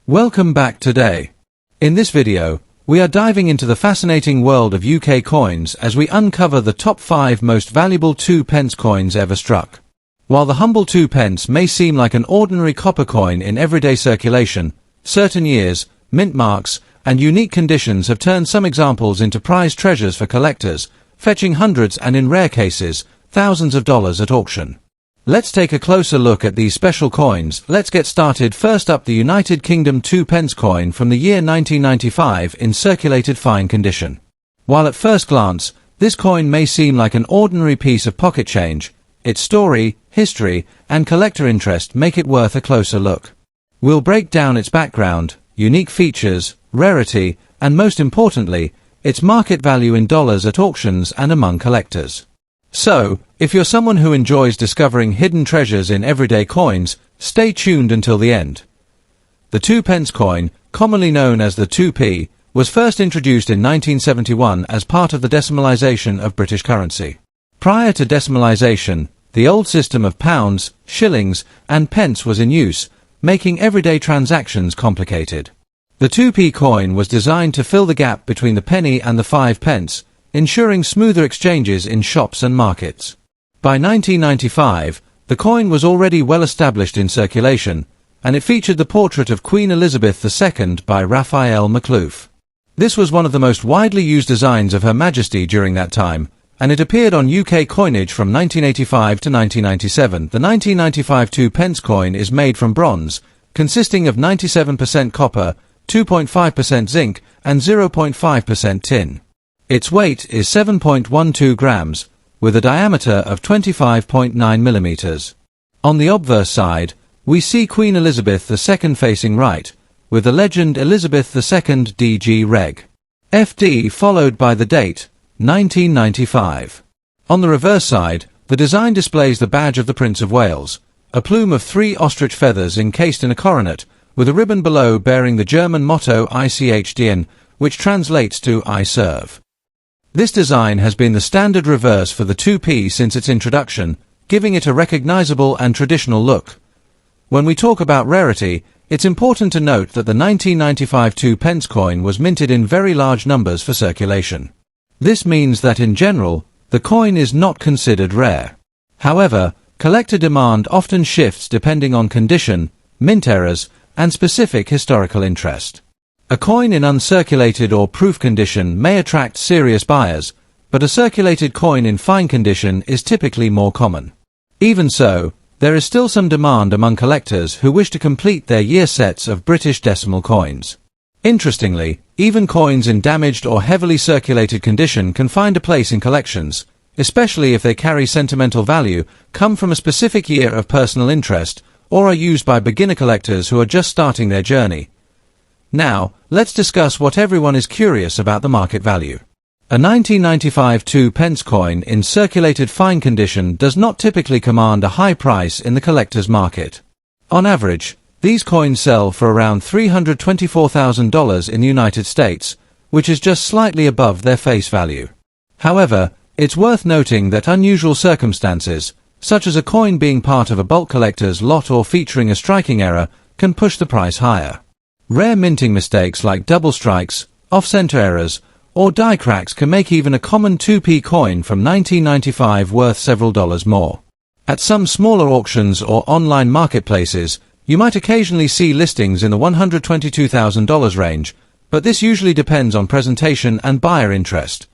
Welcome back today. In this video, we are diving into the fascinating world of UK coins as we uncover the top 5 most valuable 2 pence coins ever struck. While the humble 2 pence may seem like an ordinary copper coin in everyday circulation, certain years, mint marks, and unique conditions have turned some examples into prized treasures for collectors, fetching hundreds and in rare cases, thousands of dollars at auction. Let's take a closer look at these special coins. Let's get started. First up, the United Kingdom 2 pence coin from the year 1995 in circulated fine condition. While at first glance, this coin may seem like an ordinary piece of pocket change, its story, history, and collector interest make it worth a closer look. We'll break down its background, unique features, rarity, and most importantly, its market value in dollars at auctions and among collectors. So, if you're someone who enjoys discovering hidden treasures in everyday coins, stay tuned until the end. The 2 pence coin, commonly known as the 2p, was first introduced in 1971 as part of the decimalisation of British currency. Prior to decimalisation, the old system of pounds, shillings, and pence was in use, making everyday transactions complicated. The 2p coin was designed to fill the gap between the penny and the 5 pence, ensuring smoother exchanges in shops and markets. By 1995, the coin was already well established in circulation, and it featured the portrait of Queen Elizabeth II by Raphael McLoof. This was one of the most widely used designs of Her Majesty during that time, and it appeared on UK coinage from 1985 to 1997. The 1995 2 pence coin is made from bronze, consisting of 97% copper, 2.5% zinc, and 0.5% tin. Its weight is 7.12 grams, with a diameter of 25.9 millimeters. On the obverse side, we see Queen Elizabeth II facing right, with the legend Elizabeth II DG Reg. FD followed by the date, 1995. On the reverse side, the design displays the badge of the Prince of Wales, a plume of 3 ostrich feathers encased in a coronet, with a ribbon below bearing the German motto ICHDN, which translates to I serve. This design has been the standard reverse for the 2p since its introduction, giving it a recognizable and traditional look. When we talk about rarity, it's important to note that the 1995 2 pence coin was minted in very large numbers for circulation. This means that in general, the coin is not considered rare. However, collector demand often shifts depending on condition, mint errors, and specific historical interest. A coin in uncirculated or proof condition may attract serious buyers, but a circulated coin in fine condition is typically more common. Even so, there is still some demand among collectors who wish to complete their year sets of British decimal coins. Interestingly, even coins in damaged or heavily circulated condition can find a place in collections, especially if they carry sentimental value, come from a specific year of personal interest, or are used by beginner collectors who are just starting their journey. Now, let's discuss what everyone is curious about: the market value. A 1995 2 pence coin in circulated fine condition does not typically command a high price in the collector's market. On average, these coins sell for around $324,000 in the United States, which is just slightly above their face value. However, it's worth noting that unusual circumstances, such as a coin being part of a bulk collector's lot or featuring a striking error, can push the price higher. Rare minting mistakes like double strikes, off-center errors, or die cracks can make even a common 2p coin from 1995 worth several dollars more. At some smaller auctions or online marketplaces, you might occasionally see listings in the $122,000 range, but this usually depends on presentation and buyer interest.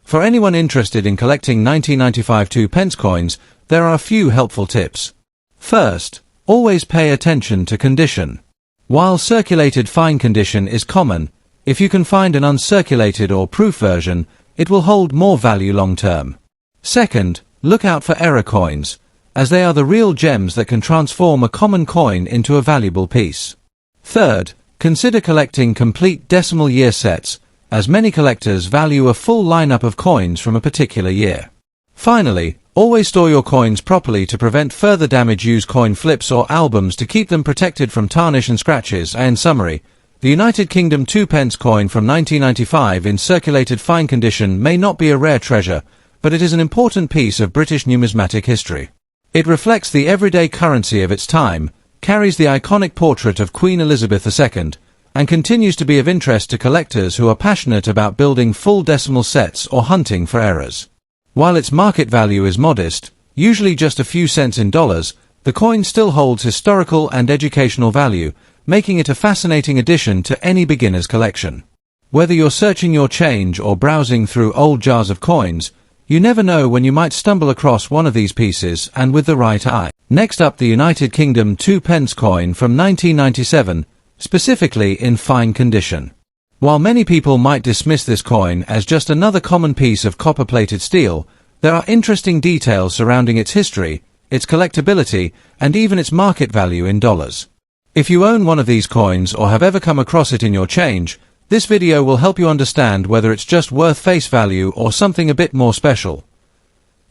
For anyone interested in collecting 1995 2 pence coins, there are a few helpful tips. First, always pay attention to condition. While circulated fine condition is common, if you can find an uncirculated or proof version, it will hold more value long term. Second, look out for error coins, as they are the real gems that can transform a common coin into a valuable piece. Third, consider collecting complete decimal year sets, as many collectors value a full lineup of coins from a particular year. Finally, always store your coins properly to prevent further damage. Use coin flips or albums to keep them protected from tarnish and scratches. In summary, the United Kingdom 2 pence coin from 1995 in circulated fine condition may not be a rare treasure, but it is an important piece of British numismatic history. It reflects the everyday currency of its time, carries the iconic portrait of Queen Elizabeth II, and continues to be of interest to collectors who are passionate about building full decimal sets or hunting for errors. While its market value is modest, usually just a few cents in dollars, the coin still holds historical and educational value, making it a fascinating addition to any beginner's collection. Whether you're searching your change or browsing through old jars of coins, you never know when you might stumble across one of these pieces, and with the right eye. Next up, the United Kingdom 2p coin from 1997, specifically in fine condition. While many people might dismiss this coin as just another common piece of copper-plated steel, there are interesting details surrounding its history, its collectability, and even its market value in dollars. If you own one of these coins or have ever come across it in your change, this video will help you understand whether it's just worth face value or something a bit more special.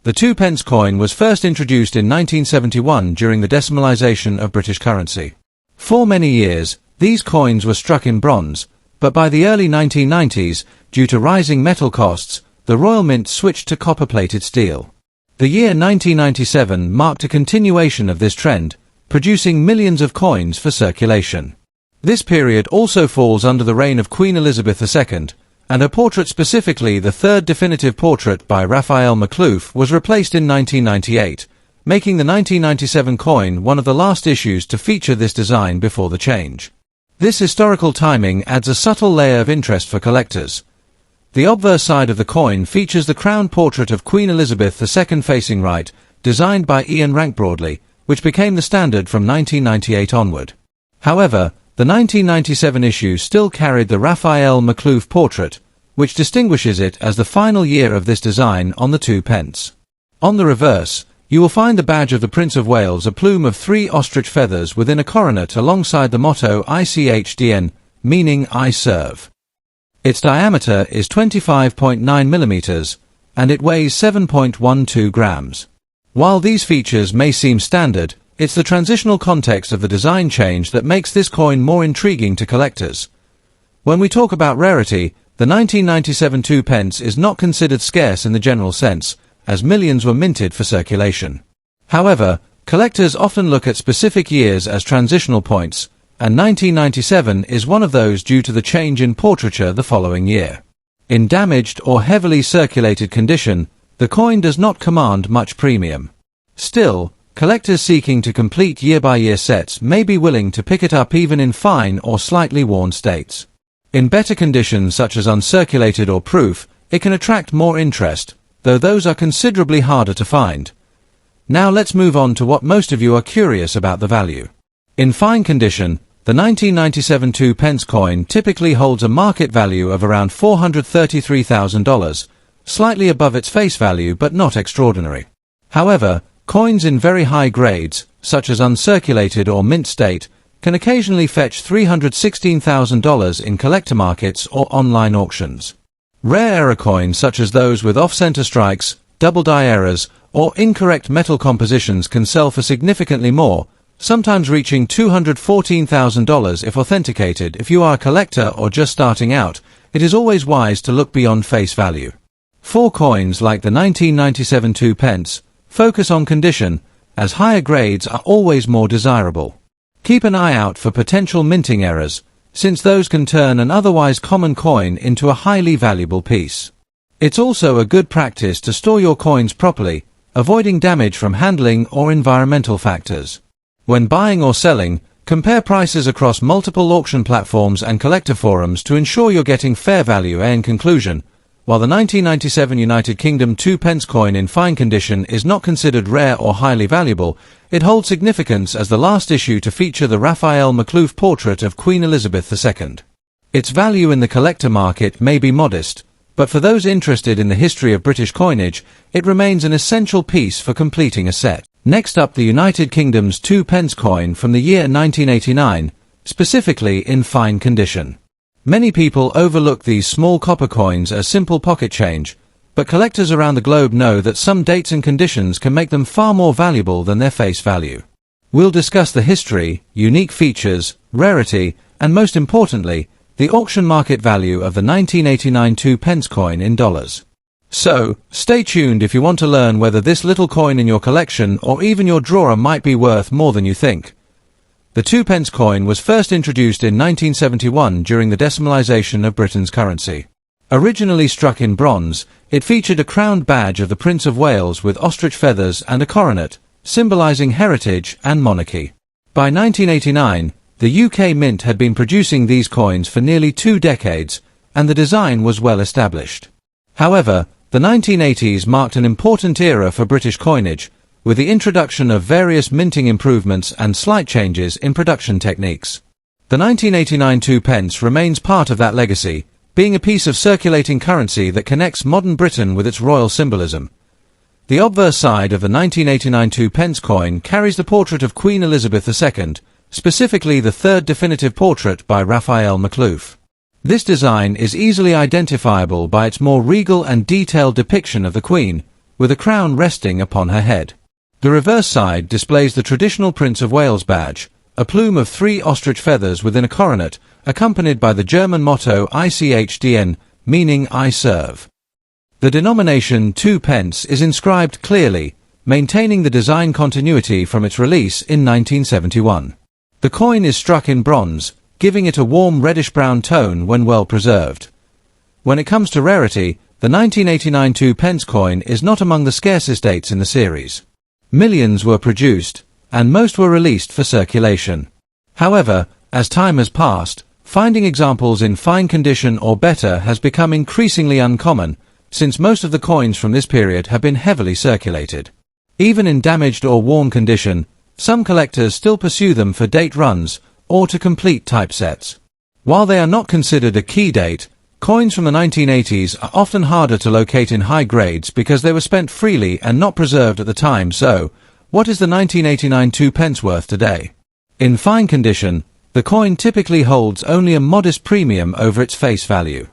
The 2p coin was first introduced in 1971 during the decimalisation of British currency. For many years, these coins were struck in bronze, but by the early 1990s, due to rising metal costs, the Royal Mint switched to copper-plated steel. The year 1997 marked a continuation of this trend, producing millions of coins for circulation. This period also falls under the reign of Queen Elizabeth II, and her portrait, specifically the third definitive portrait by Raphael Makhlouf, was replaced in 1998, making the 1997 coin one of the last issues to feature this design before the change. This historical timing adds a subtle layer of interest for collectors. The obverse side of the coin features the crowned portrait of Queen Elizabeth II facing right, designed by Ian Rank Broadley, which became the standard from 1998 onward. However, the 1997 issue still carried the Raphael Makhlouf portrait, which distinguishes it as the final year of this design on the 2p. On the reverse, you will find the badge of the Prince of Wales, a plume of 3 ostrich feathers within a coronet alongside the motto ICHDN, meaning I serve. Its diameter is 25.9 millimeters, and it weighs 7.12 grams. While these features may seem standard, it's the transitional context of the design change that makes this coin more intriguing to collectors. When we talk about rarity, the 1997 2p is not considered scarce in the general sense, as millions were minted for circulation. However, collectors often look at specific years as transitional points, and 1997 is one of those due to the change in portraiture the following year. In damaged or heavily circulated condition, the coin does not command much premium. Still, collectors seeking to complete year-by-year sets may be willing to pick it up even in fine or slightly worn states. In better conditions such as uncirculated or proof, it can attract more interest, though those are considerably harder to find. Now let's move on to what most of you are curious about: the value. In fine condition, the 1997 2p coin typically holds a market value of around $433,000, slightly above its face value but not extraordinary. However, coins in very high grades, such as uncirculated or mint state, can occasionally fetch $316,000 in collector markets or online auctions. Rare error coins such as those with off-center strikes, double die errors, or incorrect metal compositions can sell for significantly more, sometimes reaching $214,000 if authenticated. If you are a collector or just starting out, it is always wise to look beyond face value. For coins like the 1997 2p, focus on condition, as higher grades are always more desirable. Keep an eye out for potential minting errors, since those can turn an otherwise common coin into a highly valuable piece. It's also a good practice to store your coins properly, avoiding damage from handling or environmental factors. When buying or selling, compare prices across multiple auction platforms and collector forums to ensure you're getting fair value. In conclusion, while the 1997 United Kingdom 2p coin in fine condition is not considered rare or highly valuable, it holds significance as the last issue to feature the Raphael Makhlouf portrait of Queen Elizabeth II. Its value in the collector market may be modest, but for those interested in the history of British coinage, it remains an essential piece for completing a set. Next up, the United Kingdom's 2p coin from the year 1989, specifically in fine condition. Many people overlook these small copper coins as simple pocket change, but collectors around the globe know that some dates and conditions can make them far more valuable than their face value. We'll discuss the history, unique features, rarity, and most importantly, the auction market value of the 1989 2p coin in dollars. So, stay tuned if you want to learn whether this little coin in your collection or even your drawer might be worth more than you think. The 2p coin was first introduced in 1971 during the decimalisation of Britain's currency. Originally struck in bronze, it featured a crowned badge of the Prince of Wales with ostrich feathers and a coronet, symbolising heritage and monarchy. By 1989, the UK Mint had been producing these coins for nearly 2 decades, and the design was well established. However, the 1980s marked an important era for British coinage, with the introduction of various minting improvements and slight changes in production techniques. The 1989 2p remains part of that legacy, being a piece of circulating currency that connects modern Britain with its royal symbolism. The obverse side of the 1989 2p coin carries the portrait of Queen Elizabeth II, specifically the third definitive portrait by Raphael Maklouf. This design is easily identifiable by its more regal and detailed depiction of the Queen, with a crown resting upon her head. The reverse side displays the traditional Prince of Wales badge, a plume of 3 ostrich feathers within a coronet, accompanied by the German motto ICHDN, meaning I serve. The denomination 2p is inscribed clearly, maintaining the design continuity from its release in 1971. The coin is struck in bronze, giving it a warm reddish-brown tone when well preserved. When it comes to rarity, the 1989 2p coin is not among the scarcest dates in the series. Millions were produced, and most were released for circulation. However, as time has passed, finding examples in fine condition or better has become increasingly uncommon, since most of the coins from this period have been heavily circulated. Even in damaged or worn condition, some collectors still pursue them for date runs or to complete typesets. While they are not considered a key date, coins from the 1980s are often harder to locate in high grades because they were spent freely and not preserved at the time. So, what is the 1989 2p worth today? In fine condition, the coin typically holds only a modest premium over its face value.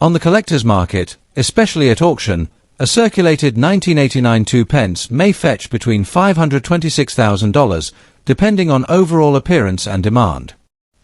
On the collector's market, especially at auction, a circulated 1989 2p may fetch between $526,000, depending on overall appearance and demand.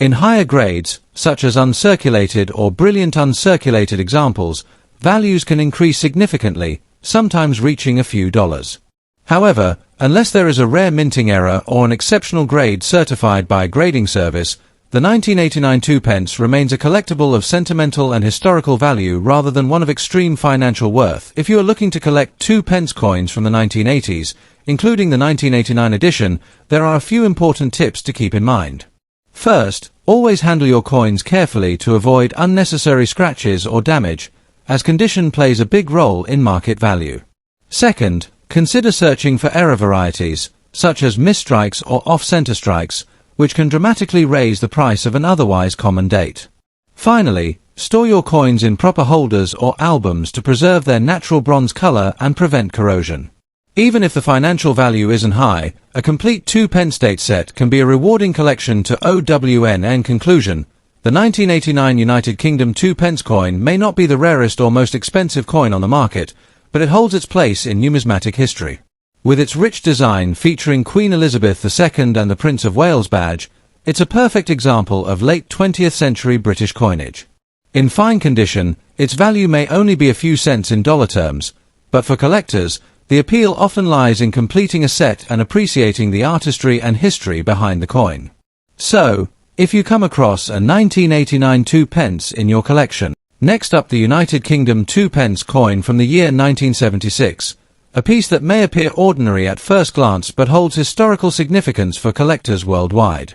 In higher grades, such as uncirculated or brilliant uncirculated examples, values can increase significantly, sometimes reaching a few dollars. However, unless there is a rare minting error or an exceptional grade certified by a grading service, the 1989 2p remains a collectible of sentimental and historical value rather than one of extreme financial worth. If you are looking to collect 2p coins from the 1980s, including the 1989 edition, there are a few important tips to keep in mind. First, always handle your coins carefully to avoid unnecessary scratches or damage, as condition plays a big role in market value. Second, consider searching for error varieties, such as misstrikes or off-center strikes, which can dramatically raise the price of an otherwise common date. Finally, store your coins in proper holders or albums to preserve their natural bronze color and prevent corrosion. Even if the financial value isn't high, a complete 2p date set can be a rewarding collection to OWN. In conclusion, the 1989 United Kingdom 2p coin may not be the rarest or most expensive coin on the market, but it holds its place in numismatic history. With its rich design featuring Queen Elizabeth II and the Prince of Wales badge, it's a perfect example of late 20th century British coinage. In fine condition, its value may only be a few cents in dollar terms, but for collectors, the appeal often lies in completing a set and appreciating the artistry and history behind the coin. So, if you come across a 1989 2p in your collection, next up the United Kingdom 2p coin from the year 1976, a piece that may appear ordinary at first glance but holds historical significance for collectors worldwide.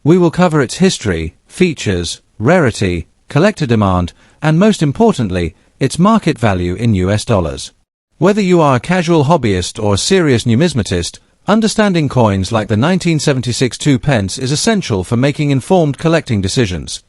We will cover its history, features, rarity, collector demand, and most importantly, its market value in US dollars. Whether you are a casual hobbyist or a serious numismatist, understanding coins like the 1976 2p is essential for making informed collecting decisions.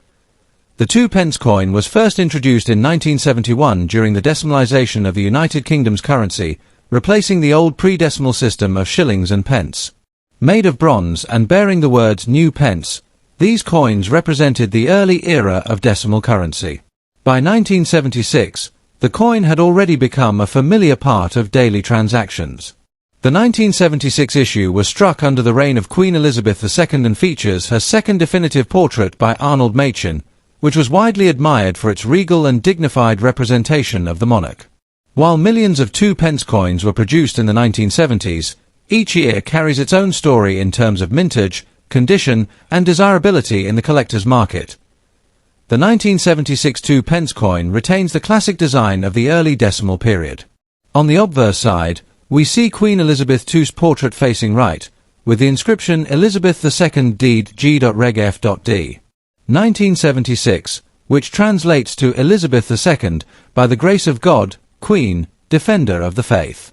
The 2p coin was first introduced in 1971 during the decimalisation of the United Kingdom's currency, replacing the old pre-decimal system of shillings and pence. Made of bronze and bearing the words New Pence, these coins represented the early era of decimal currency. By 1976, the coin had already become a familiar part of daily transactions. The 1976 issue was struck under the reign of Queen Elizabeth II and features her second definitive portrait by Arnold Machin, which was widely admired for its regal and dignified representation of the monarch. While millions of 2p coins were produced in the 1970s, each year carries its own story in terms of mintage, condition, and desirability in the collector's market. The 1976 2p coin retains the classic design of the early decimal period. On the obverse side, we see Queen Elizabeth II's portrait facing right, with the inscription Elizabeth II Deed G.Reg F.D. 1976, which translates to Elizabeth II, by the grace of God, Queen, Defender of the Faith.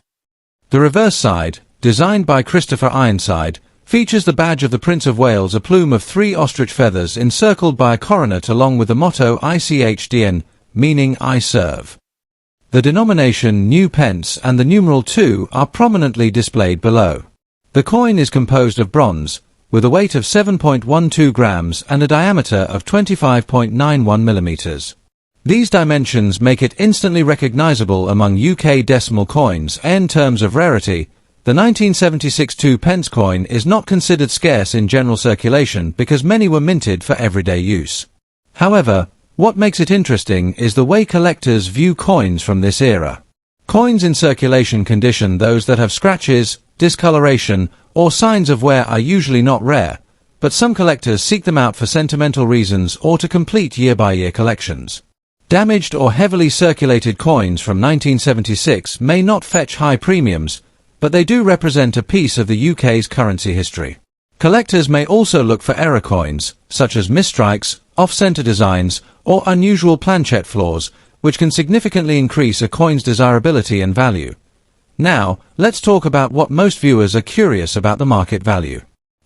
The reverse side, designed by Christopher Ironside, features the badge of the Prince of Wales, a plume of 3 ostrich feathers encircled by a coronet along with the motto ICHDN, meaning I serve. The denomination new pence and the numeral 2 are prominently displayed below. The coin is composed of bronze, with a weight of 7.12 grams and a diameter of 25.91 millimeters. These dimensions make it instantly recognizable among UK decimal coins. In terms of rarity, the 1976 2p coin is not considered scarce in general circulation because many were minted for everyday use. However, what makes it interesting is the way collectors view coins from this era. Coins in circulation condition, those that have scratches, discoloration, or signs of wear, are usually not rare, but some collectors seek them out for sentimental reasons or to complete year-by-year collections. Damaged or heavily circulated coins from 1976 may not fetch high premiums, but they do represent a piece of the UK's currency history. Collectors may also look for error coins, such as misstrikes, off-center designs, or unusual planchette flaws, which can significantly increase a coin's desirability and value. Now, let's talk about what most viewers are curious about: the market value.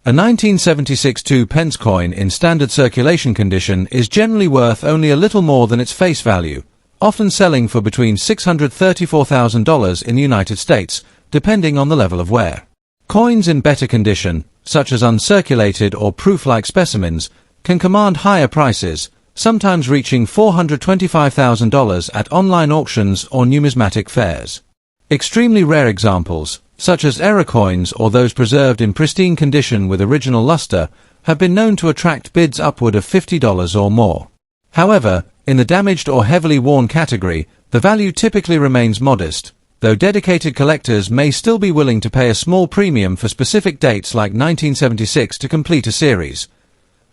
A 1976 2p coin in standard circulation condition is generally worth only a little more than its face value, often selling for between $634,000 in the United States, depending on the level of wear. Coins in better condition, such as uncirculated or proof-like specimens, can command higher prices, sometimes reaching $425,000 at online auctions or numismatic fairs. Extremely rare examples, such as error coins or those preserved in pristine condition with original luster, have been known to attract bids upward of $50 or more. However, in the damaged or heavily worn category, the value typically remains modest, though dedicated collectors may still be willing to pay a small premium for specific dates like 1976 to complete a series.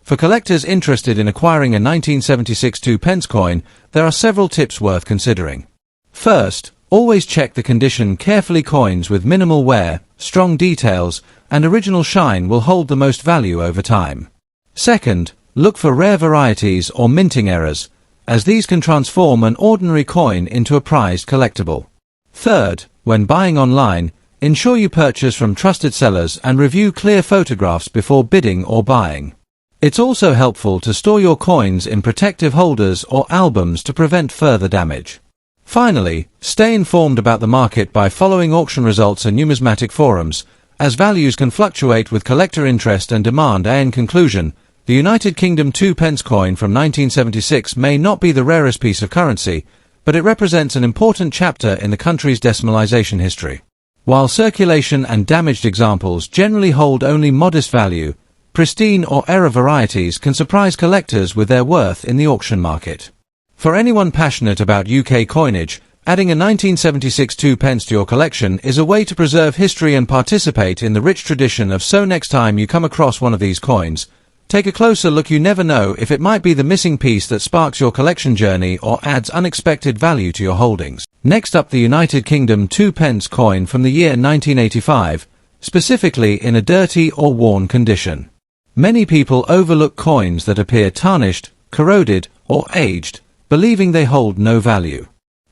For collectors interested in acquiring a 1976 2p coin, there are several tips worth considering. First, always check the condition carefully. Coins with minimal wear, strong details, and original shine will hold the most value over time. Second, look for rare varieties or minting errors, as these can transform an ordinary coin into a prized collectible. Third, when buying online, ensure you purchase from trusted sellers and review clear photographs before bidding or buying. It's also helpful to store your coins in protective holders or albums to prevent further damage. Finally, stay informed about the market by following auction results and numismatic forums, as values can fluctuate with collector interest and demand. In conclusion, the United Kingdom 2p coin from 1976 may not be the rarest piece of currency, but it represents an important chapter in the country's decimalization history. While circulation and damaged examples generally hold only modest value, pristine or error varieties can surprise collectors with their worth in the auction market. For anyone passionate about UK coinage, adding a 1976 2p to your collection is a way to preserve history and participate in the rich tradition of. So next time you come across one of these coins, take a closer look. You never know if it might be the missing piece that sparks your collection journey or adds unexpected value to your holdings. Next up, the United Kingdom 2p coin from the year 1985, specifically in a dirty or worn condition. Many people overlook coins that appear tarnished, corroded, or aged, believing they hold no value.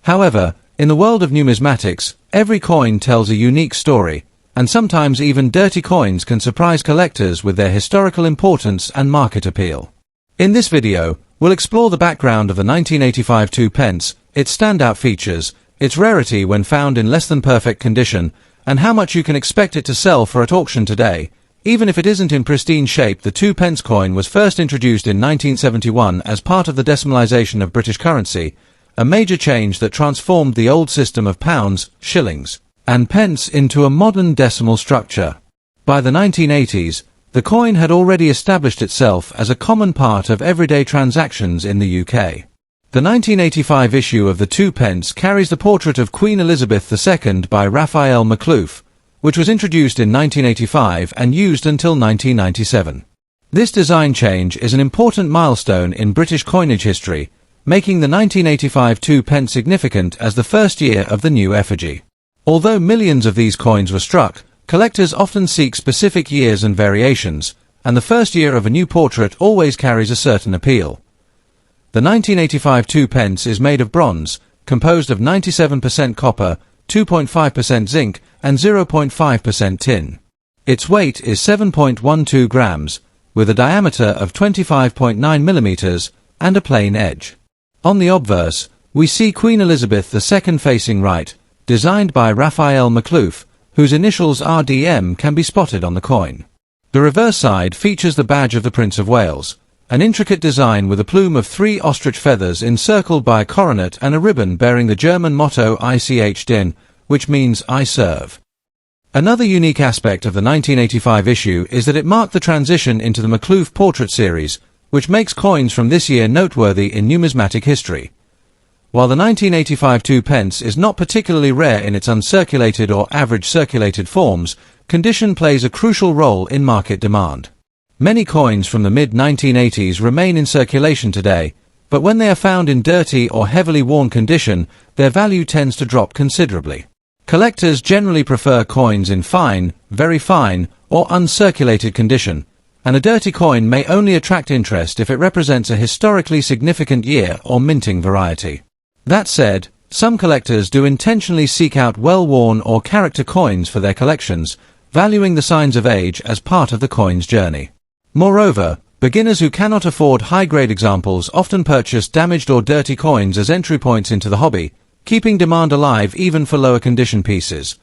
However, in the world of numismatics, every coin tells a unique story, and sometimes even dirty coins can surprise collectors with their historical importance and market appeal. In this video, we'll explore the background of the 1985 2p, its standout features, its rarity when found in less than perfect condition, and how much you can expect it to sell for at auction today. Even if it isn't in pristine shape, the 2p coin was first introduced in 1971 as part of the decimalization of British currency, a major change that transformed the old system of pounds, shillings, and pence into a modern decimal structure. By the 1980s, the coin had already established itself as a common part of everyday transactions in the UK. The 1985 issue of the 2p carries the portrait of Queen Elizabeth II by Raphael Maklouf, which was introduced in 1985 and used until 1997. This design change is an important milestone in British coinage history, making the 1985 2p significant as the first year of the new effigy. Although millions of these coins were struck, collectors often seek specific years and variations, and the first year of a new portrait always carries a certain appeal. The 1985 2p is made of bronze, composed of 97% copper, 2.5% zinc, and 0.5% tin. Its weight is 7.12 grams, with a diameter of 25.9 millimeters and a plain edge. On the obverse, we see Queen Elizabeth II facing right, designed by Raphael Maklouf, whose initials RDM can be spotted on the coin. The reverse side features the badge of the Prince of Wales, an intricate design with a plume of 3 ostrich feathers encircled by a coronet and a ribbon bearing the German motto Ich din, which means I serve. Another unique aspect of the 1985 issue is that it marked the transition into the Maklouf portrait series, which makes coins from this year noteworthy in numismatic history. While the 1985 2p is not particularly rare in its uncirculated or average circulated forms, condition plays a crucial role in market demand. Many coins from the mid-1980s remain in circulation today, but when they are found in dirty or heavily worn condition, their value tends to drop considerably. Collectors generally prefer coins in fine, very fine, or uncirculated condition, and a dirty coin may only attract interest if it represents a historically significant year or minting variety. That said, some collectors do intentionally seek out well-worn or character coins for their collections, valuing the signs of age as part of the coin's journey. Moreover, beginners who cannot afford high-grade examples often purchase damaged or dirty coins as entry points into the hobby, keeping demand alive even for lower condition pieces.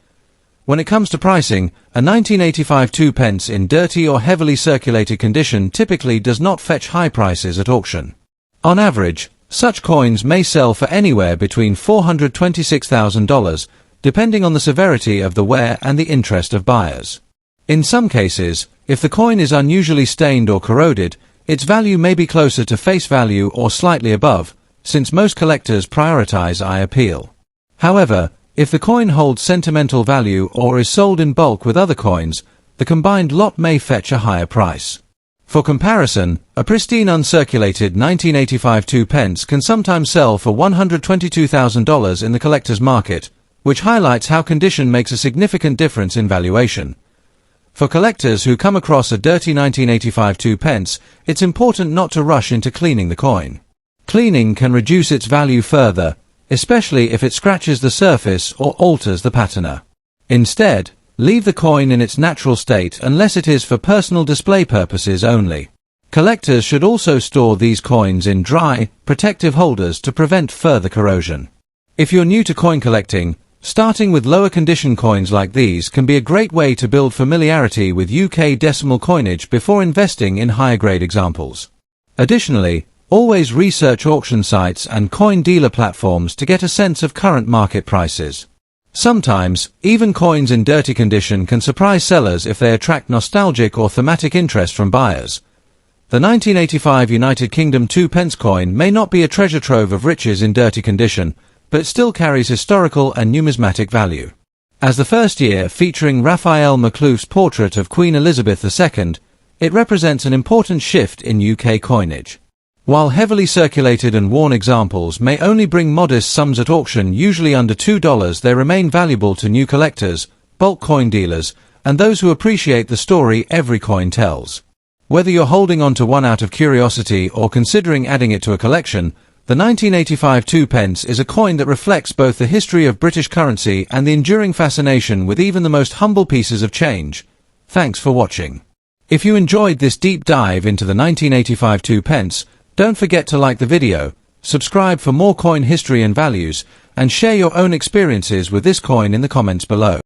When it comes to pricing, a 1985 2p in dirty or heavily circulated condition typically does not fetch high prices at auction. On average, such coins may sell for anywhere between $426,000, depending on the severity of the wear and the interest of buyers. In some cases, if the coin is unusually stained or corroded, its value may be closer to face value or slightly above, since most collectors prioritize eye appeal. However, if the coin holds sentimental value or is sold in bulk with other coins, the combined lot may fetch a higher price. For comparison, a pristine uncirculated 1985 2p can sometimes sell for $122,000 in the collector's market, which highlights how condition makes a significant difference in valuation. For collectors who come across a dirty 1985 2p, it's important not to rush into cleaning the coin. Cleaning can reduce its value further, especially if it scratches the surface or alters the patina. Instead, leave the coin in its natural state unless it is for personal display purposes only. Collectors should also store these coins in dry, protective holders to prevent further corrosion. If you're new to coin collecting, starting with lower condition coins like these can be a great way to build familiarity with UK decimal coinage before investing in higher grade examples. Additionally, always research auction sites and coin dealer platforms to get a sense of current market prices. Sometimes, even coins in dirty condition can surprise sellers if they attract nostalgic or thematic interest from buyers. The 1985 United Kingdom 2p coin may not be a treasure trove of riches in dirty condition, but it still carries historical and numismatic value. As the first year featuring Raphael Maklouf's portrait of Queen Elizabeth II, it represents an important shift in UK coinage. While heavily circulated and worn examples may only bring modest sums at auction, usually under $2, they remain valuable to new collectors, bulk coin dealers, and those who appreciate the story every coin tells. Whether you're holding on to one out of curiosity or considering adding it to a collection, the 1985 2p is a coin that reflects both the history of British currency and the enduring fascination with even the most humble pieces of change. Thanks for watching. If you enjoyed this deep dive into the 1985 2p, don't forget to like the video, subscribe for more coin history and values, and share your own experiences with this coin in the comments below.